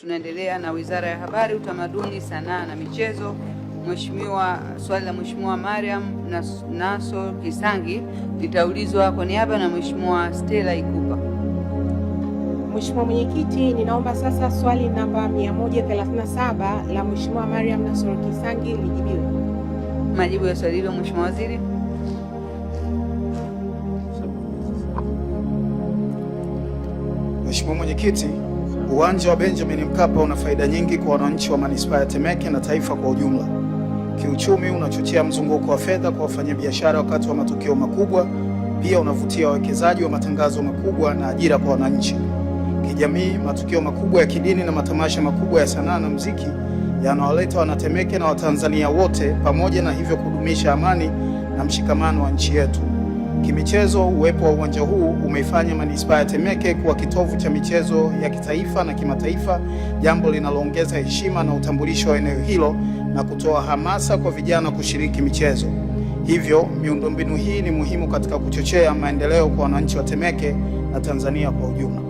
Tunaendelea na Wizara ya Habari, Utamaduni, Sanaa na Michezo. Swali la Mheshimiwa Mariam Naso Kisangi litaulizwa kwa niaba na Mheshimiwa Stella Ikupa. Mheshimiwa Mwenyekiti, ninaomba sasa swali namba 137 la Mheshimiwa Mariam Naso Kisangi lijibiwe. Majibu ya swali hilo, Mheshimiwa Waziri. Mheshimiwa Mwenyekiti, uwanja wa Benjamin Mkapa una faida nyingi kwa wananchi wa manispaa ya Temeke na taifa kwa ujumla. Kiuchumi, unachochea mzunguko wa fedha kwa wafanyabiashara wakati wa matukio makubwa. Pia unavutia wawekezaji wa matangazo makubwa na ajira kwa wananchi. Kijamii, matukio makubwa ya kidini na matamasha makubwa ya sanaa na muziki yanawaleta wanatemeke na Watanzania wote pamoja, na hivyo kudumisha amani na mshikamano wa nchi yetu. Kimichezo, uwepo wa uwanja huu umeifanya manispaa ya Temeke kuwa kitovu cha michezo ya kitaifa na kimataifa, jambo linaloongeza heshima na utambulisho wa eneo hilo na kutoa hamasa kwa vijana kushiriki michezo. Hivyo, miundombinu hii ni muhimu katika kuchochea maendeleo kwa wananchi wa Temeke na Tanzania kwa ujumla.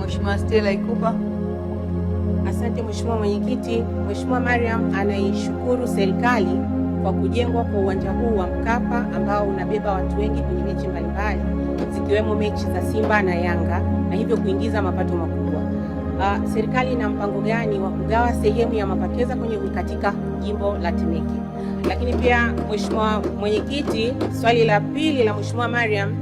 Mheshimiwa Stella Ikupa. Asante Mheshimiwa Mwenyekiti. Mheshimiwa Mariam anaishukuru serikali kwa kujengwa kwa uwanja huu wa Mkapa ambao unabeba watu wengi kwenye mechi mbalimbali zikiwemo mechi za Simba na Yanga na hivyo kuingiza mapato makubwa. Serikali ina mpango gani wa kugawa sehemu ya mapato katika jimbo la Temeke? Lakini pia Mheshimiwa Mwenyekiti, swali la pili la Mheshimiwa Mariam,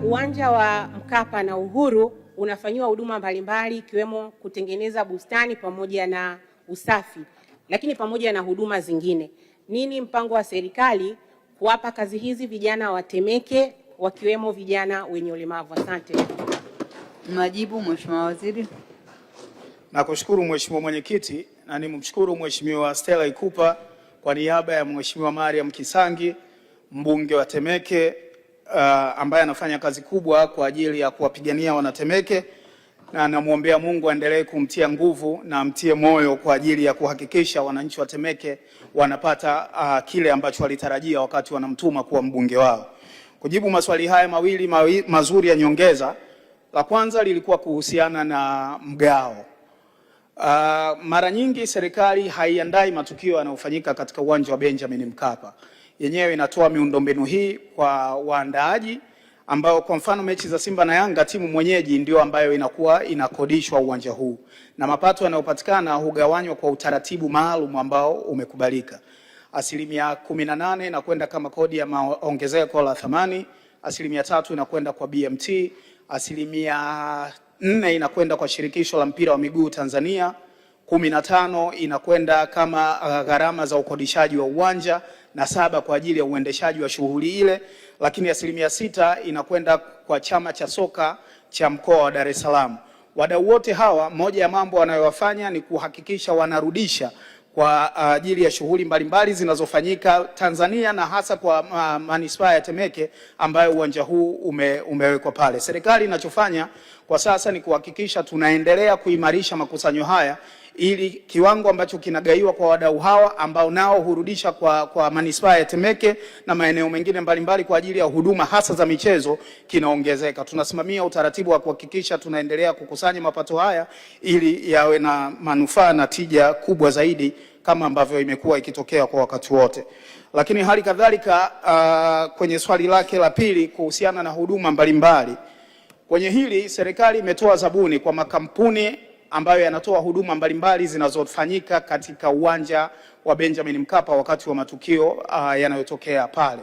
uwanja wa Mkapa na Uhuru unafanyiwa huduma mbalimbali ikiwemo kutengeneza bustani pamoja na usafi, lakini pamoja na huduma zingine. Nini mpango wa serikali kuwapa kazi hizi vijana wa Temeke wakiwemo vijana wenye ulemavu? Asante. Majibu, Mheshimiwa Waziri. Nakushukuru Mheshimiwa Mwenyekiti, na nimshukuru Mheshimiwa Stella Ikupa kwa niaba ya Mheshimiwa Mariam Kisangi, mbunge wa Temeke, ambaye anafanya kazi kubwa kwa ajili ya kuwapigania wanatemeke, na namwombea Mungu aendelee kumtia nguvu na amtie moyo kwa ajili ya kuhakikisha wananchi wa Temeke wanapata kile ambacho walitarajia wakati wanamtuma kuwa mbunge wao. Kujibu maswali haya mawili mazuri ya nyongeza, la kwanza lilikuwa kuhusiana na mgao. Mara nyingi serikali haiandai matukio yanayofanyika katika uwanja wa Benjamin Mkapa. Yenyewe inatoa miundombinu hii kwa waandaaji ambao kwa mfano mechi za Simba na Yanga, timu mwenyeji ndio ambayo inakuwa inakodishwa uwanja huu, na mapato yanayopatikana hugawanywa kwa utaratibu maalum ambao umekubalika. 18% inakwenda kama kodi ya maongezeko la thamani, 3% inakwenda kwa BMT, 4% inakwenda kwa shirikisho la mpira wa miguu Tanzania, 15% inakwenda kama gharama za ukodishaji wa uwanja, na 7% kwa ajili ya uendeshaji wa shughuli ile, lakini 6% inakwenda kwa chama cha soka cha mkoa wa Dar es Salaam. Wadau wote hawa, moja ya mambo wanayowafanya ni kuhakikisha wanarudisha kwa ajili ya shughuli mbalimbali zinazofanyika Tanzania na hasa kwa manispaa ya Temeke ambayo uwanja huu umewekwa pale. Serikali inachofanya kwa sasa ni kuhakikisha tunaendelea kuimarisha makusanyo haya ili kiwango ambacho kinagaiwa kwa wadau hawa ambao nao hurudisha kwa manispaa ya Temeke na maeneo mengine mbalimbali kwa ajili ya huduma hasa za michezo kinaongezeka. Tunasimamia utaratibu wa kuhakikisha tunaendelea kukusanya mapato haya ili yawe na manufaa na tija kubwa zaidi kama ambavyo imekuwa ikitokea kwa wakati wote. Lakini hali kadhalika kwenye swali lake la pili kuhusiana na huduma mbalimbali, kwenye hili serikali imetoa zabuni kwa makampuni ambayo yanatoa huduma mbalimbali zinazofanyika katika uwanja wa Benjamin Mkapa wakati wa matukio yanayotokea pale.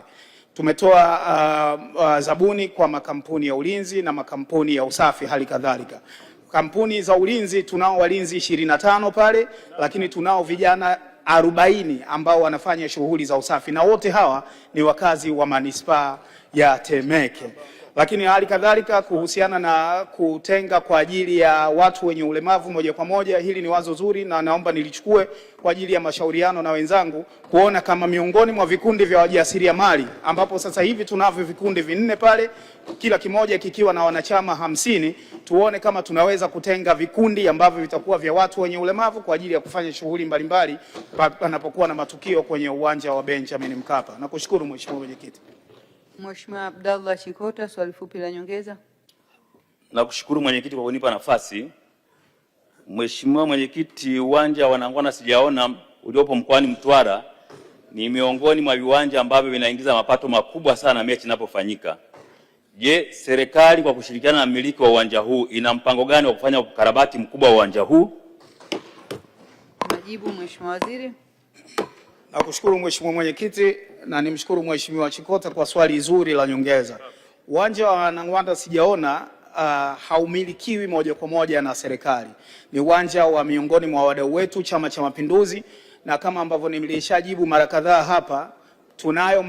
Tumetoa zabuni kwa makampuni ya ulinzi na makampuni ya usafi hali kadhalika. Kampuni za ulinzi tunao walinzi 25 pale, lakini tunao vijana 40 ambao wanafanya shughuli za usafi, na wote hawa ni wakazi wa manispaa ya Temeke. Lakini hali kadhalika kuhusiana na kutenga kwa ajili ya watu wenye ulemavu moja kwa moja, hili ni wazo zuri na naomba nilichukue kwa ajili ya mashauriano na wenzangu kuona kama miongoni mwa vikundi vya wajasiriamali ambapo sasa hivi tunavyo vikundi 4 pale, kila kimoja kikiwa na wanachama 50, tuone kama tunaweza kutenga vikundi ambavyo vitakuwa vya watu wenye ulemavu kwa ajili ya kufanya shughuli mbalimbali panapokuwa na matukio kwenye uwanja wa Benjamin Mkapa. Nakushukuru Mheshimiwa Mwenyekiti. Mheshimiwa Abdallah Chikota, swali fupi la nyongeza. Nakushukuru Mwenyekiti kwa kunipa nafasi. Mheshimiwa Mwenyekiti, uwanja wa Nang'wanda Sijaona uliopo mkoani Mtwara ni miongoni mwa viwanja ambavyo vinaingiza mapato makubwa sana mechi inapofanyika. Je, serikali kwa kushirikiana na mmiliki wa uwanja huu ina mpango gani wa kufanya ukarabati mkubwa wa uwanja huu? Majibu, Mheshimiwa Waziri. Nakushukuru Mheshimiwa Mwenyekiti na nimshukuru Mheshimiwa Chikota kwa swali zuri la nyongeza. Uwanja wa Nang'wanda Sijaona haumilikiwi moja kwa moja na serikali. Ni uwanja wa miongoni mwa wadau wetu Chama cha Mapinduzi, na kama ambavyo nimelishajibu mara kadhaa hapa, tunayo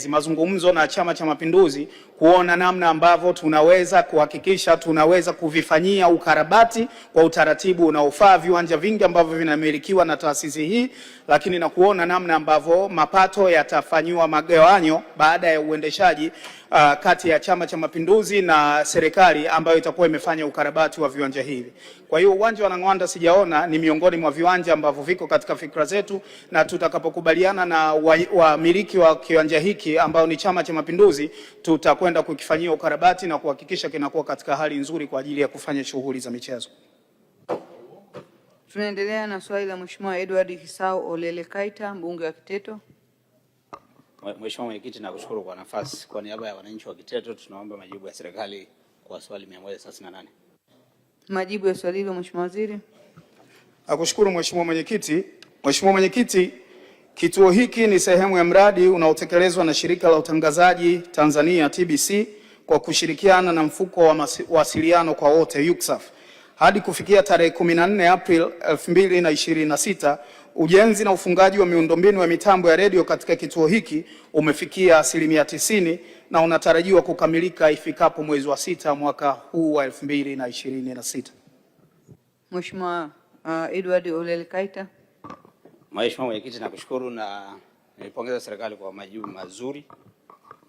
mazungumzo na Chama cha Mapinduzi kuona namna ambavyo tunaweza kuhakikisha tunaweza kuvifanyia ukarabati kwa utaratibu unaofaa viwanja vingi ambavyo vinamilikiwa na taasisi hii, lakini na kuona namna ambavyo mapato yatafanywa magawanyo baada ya uendeshaji kati ya Chama cha Mapinduzi na serikali ambayo itakuwa imefanya ukarabati wa viwanja hivi. Kwa hiyo uwanja wa Nang'wanda Sijaona ni miongoni mwa viwanja ambavyo viko katika fikra zetu, na tutakapokubaliana na wamiliki wa kiwanja hiki ambao ni Chama cha Mapinduzi, tutakwenda kukifanyia ukarabati na kuhakikisha kinakuwa katika hali nzuri kwa ajili ya kufanya shughuli za michezo. Tunaendelea na swali la Mheshimiwa Edward Kisau Olele Kaita, mbunge wa Kiteto. Mheshimiwa Mwenyekiti, nakushukuru kwa nafasi. Kwa niaba ya wananchi wa Kiteto tunaomba majibu ya serikali kwa swali 138. Majibu ya swali hilo, Mheshimiwa Waziri. Nakushukuru Mheshimiwa Mwenyekiti. Mheshimiwa Mwenyekiti, kituo hiki ni sehemu ya mradi unaotekelezwa na Shirika la Utangazaji Tanzania TBC kwa kushirikiana na Mfuko wa Mawasiliano kwa Wote UCSAF. Hadi kufikia tarehe 14 April 2026, ujenzi na ufungaji wa miundombinu ya mitambo ya redio katika kituo hiki umefikia 90% na unatarajiwa kukamilika ifikapo mwezi wa 6 mwaka huu wa 2026. Mheshimiwa Edward Olele Kaita. Mheshimiwa Mwenyekiti, nakushukuru na nilipongeza serikali kwa majibu mazuri,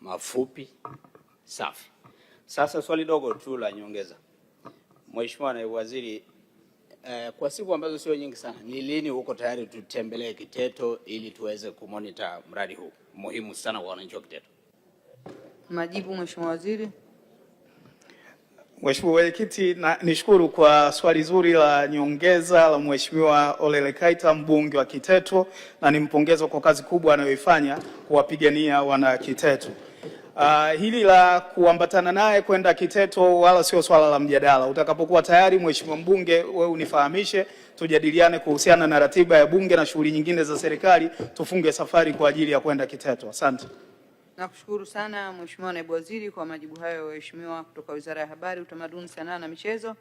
mafupi, safi. Sasa swali dogo tu la nyongeza. Mheshimiwa Naibu Waziri, kwa siku ambazo sio nyingi sana, ni lini uko tayari tutembelee Kiteto ili tuweze kumonitor mradi huu muhimu sana kwa wananchi wa Kiteto? Majibu, Mheshimiwa Waziri. Mheshimiwa Mwenyekiti, nishukuru kwa swali zuri la nyongeza la Mheshimiwa Olele Kaita, mbunge wa Kiteto, na nimpongeza kwa kazi kubwa anayoifanya kuwapigania wana Kiteto. Hili la kuambatana naye kwenda Kiteto wala sio swala la mjadala. Utakapokuwa tayari Mheshimiwa mbunge, wewe unifahamishe, tujadiliane kuhusiana na ratiba ya bunge na shughuli nyingine za serikali, tufunge safari kwa ajili ya kwenda Kiteto. Asante. Nakushukuru sana Mheshimiwa Naibu Waziri kwa majibu hayo, waheshimiwa kutoka Wizara ya Habari, Utamaduni, Sanaa na Michezo.